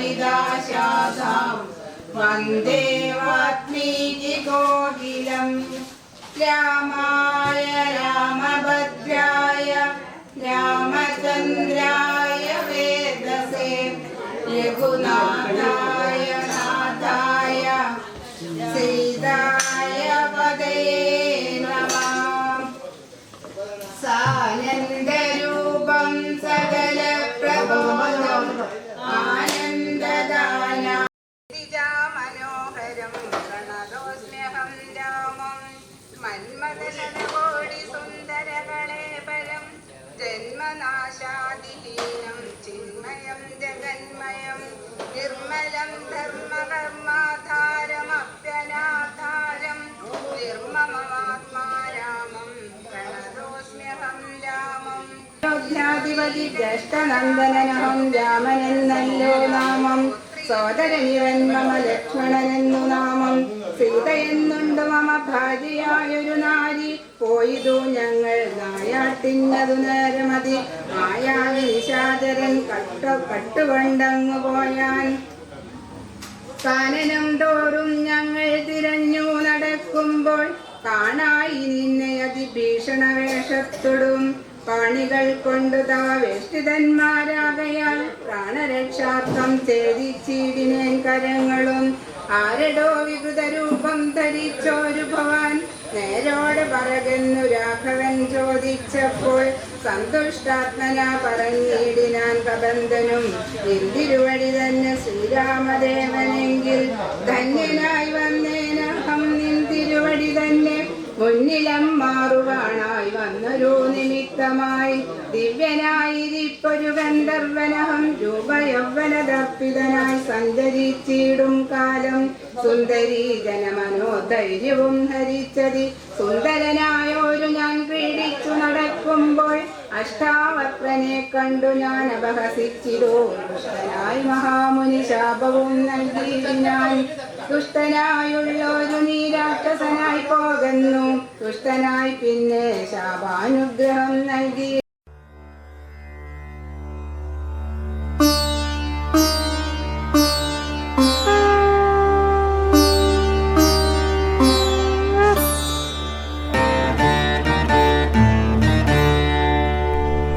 ललिताशाखां वन्दे वाल्मीकिकोकिलं रामाय रामभद्राय रामचन्द्राय वेदसे रघुनाथाय नाथाय सीताय पदे नमः। सानन्दरूपं सकलप्रबोधम् आनन्ददानं मनोहरं प्रणतोऽस्म्यहं रामं मन्मथनकोटिसुन्दरगणेपरं जन्मनाशादिहीनं चिन्मयं जगन्मयं निर्मलं धर्मकर्माधारमप्यनाधारं निर्मममात्मा रामं प्रणतोऽस्म्यहं रामम्। അയോധ്യാധിപതി ജ്യേഷ്ഠനന്ദനനഹം രാമനെന്നല്ലോ നാമം സോദരനിവൻ മമ ലക്ഷ്മണനെന്നു നാമം സീതയെന്നുണ്ട് മമ ഭാര്യയായൊരു നാരി പോയിതു ഞങ്ങൾ നായാട്ടിന്നതു നേരമതി മായാവി നിശാചരൻ കട്ടുകൊണ്ടങ്ങു പോയാൻ കാനനം തോറും ഞങ്ങൾ തിരഞ്ഞു നടക്കുമ്പോൾ കാണായി നിന്നെ അതിഭീഷണ വേഷത്തൊടും പാണികൾ കൊണ്ടു തവ വേഷ്ടിതന്മാരാകയാൽ പ്രാണരക്ഷാർത്ഥം ഛേദിച്ചിടിനേൻ കരങ്ങളും ആരടോ വികൃതരൂപം ധരിച്ചോരു ഭവാൻ നേരോട് പറകെന്നു രാഘവൻ ചോദിച്ചപ്പോൾ സന്തുഷ്ടാത്മന പറഞ്ഞിടിനാൻ പ്രബന്ധനും ഇന്തിരുവടി തന്നെ ശ്രീരാമദേവനെങ്കിൽ ധന്യനായി വന്നേനഹം നിന്തിരുവടി തന്നെ മുന്നിലം മാറുവാണായി വന്നൊരു നിമിത്തമായി ദിവ്യനായിരിപ്പൊരു ഗന്ധർവനഹം രൂപയൗവനദർപ്പിതനായി സഞ്ചരിച്ചിടും കാലം സുന്ദരീ ജനമനോധൈര്യവും ഹരിച്ചതി സുന്ദരനായോരു ഞാൻ ക്രീഡിച്ചു നടക്കുമ്പോൾ അഷ്ടാവക്രനെ കണ്ടു ഞാൻ അപഹസിച്ചിടോ ദുഷ്ടനായി മഹാമുനി ശാപവും നൽകിയിടിനാൻ ദുഷ്ടനായുള്ളൊരു നീ രാക്ഷസനായി പോകുന്നു ദുഷ്ടനായി പിന്നെ ശാപാനുഗ്രഹം നൽകി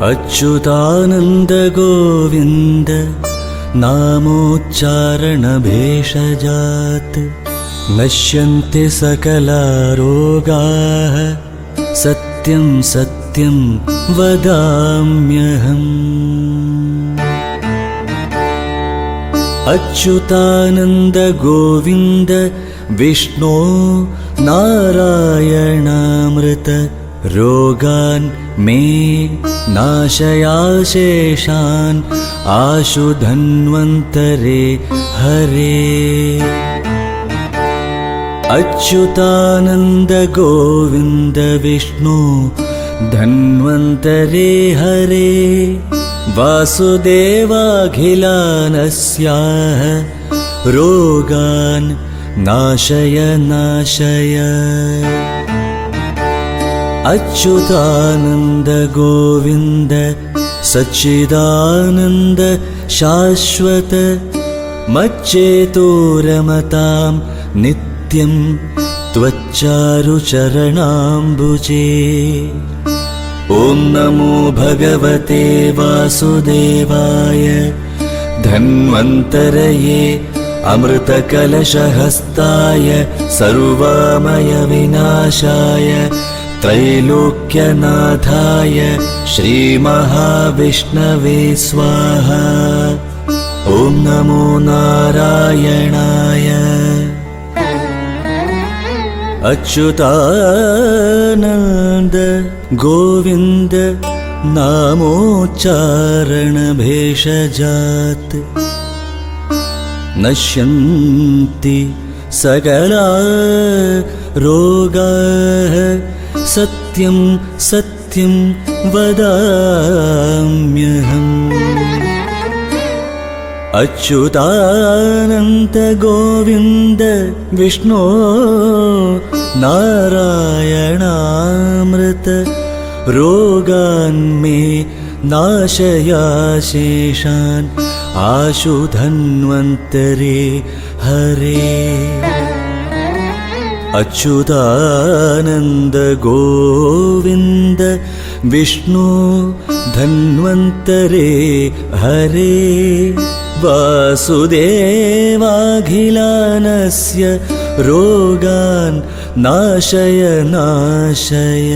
अच्युतानन्द गोविन्द नामोच्चारणभेषजात् नश्यन्ति सकला रोगाः सत्यं सत्यं वदाम्यहम्। अच्युतानन्द गोविन्द विष्णो नारायणामृत रोगान् मे नाशयाशेषान् आशु धन्वन्तरे हरे। अच्युतानन्द गोविन्द विष्णु धन्वन्तरे हरे वासुदेवाखिलानस्याः रोगान् नाशय नाशय। अच्युतानन्द गोविन्द सच्चिदानन्द शाश्वत मच्चेतोरमतां नित्यं त्वच्चारुचरणाम्बुजे। ॐ नमो भगवते वासुदेवाय धन्वन्तरये अमृतकलशहस्ताय सर्वामयविनाशाय त्रैलोक्यनाथाय श्रीमहाविष्णवे स्वाहा। ॐ नमो नारायणाय। अच्युतानन्द गोविन्द नामोच्चारणभेषजात् नश्यन्ति सकला रोगाः सत्यं सत्यं वदाम्यहम्। अच्युतानन्द गोविन्द विष्णो नारायणामृत रोगान् मे नाशयाशेषान् आशु धन्वन्तरे हरे अच्युतानन्द गोविन्द विष्णु धन्वन्तरे हरे वासुदेवाखिलानस्य रोगान् नाशय नाशय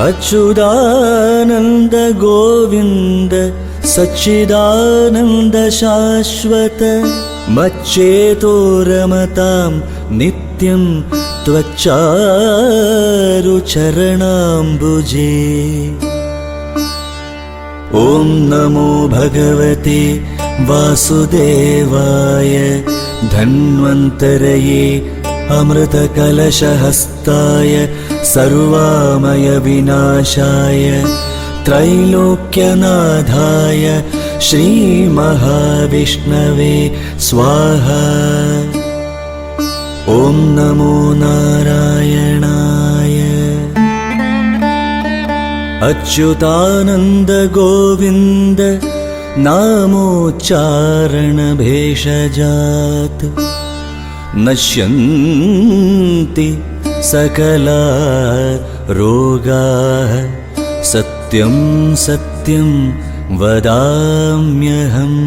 अच्युतानन्द गोविन्द सच्चिदानन्द शाश्वत मच्चेतो रमतां नित्यं त्वच्चारुचरणाम्बुजे ॐ नमो भगवते वासुदेवाय धन्वन्तरये अमृतकलशहस्ताय सर्वामय विनाशाय त्रैलोक्यनाथाय श्रीमहाविष्णवे स्वाहा ॐ नमो नारायणाय अच्युतानन्द गोविन्द नामोच्चारणभेषजात् नश्यन्ति सकला रोगाः सत्यं सत्यं वदाम्यहम्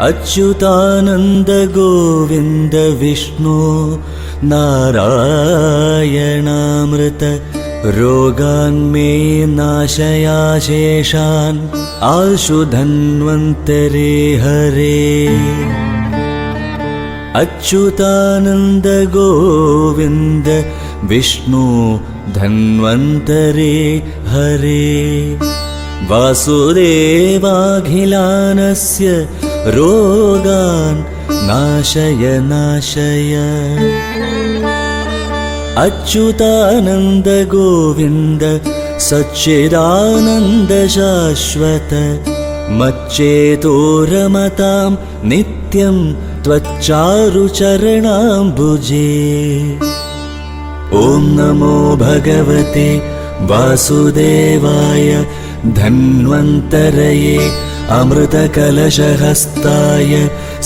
अच्युतानन्द गोविन्द विष्णु नारायणामृत रोगान्मे नाशयाशेषान् आशु धन्वन्तरे हरे अच्युतानन्द गोविन्द विष्णु धन्वन्तरे हरे वासुदेवाखिलानस्य रोगान् नाशय नाशय अच्युतानन्द गोविन्द सच्चिदानन्द शाश्वत मच्चेतो रमतां नित्यं त्वच्चारुचरणाम्बुजे ॐ नमो भगवते वासुदेवाय धन्वन्तरये अमृतकलशहस्ताय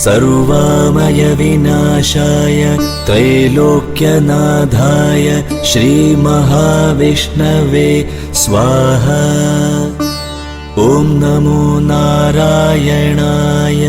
सर्वामय विनाशाय त्रैलोक्यनाथाय श्रीमहाविष्णवे स्वाहा ॐ नमो नारायणाय।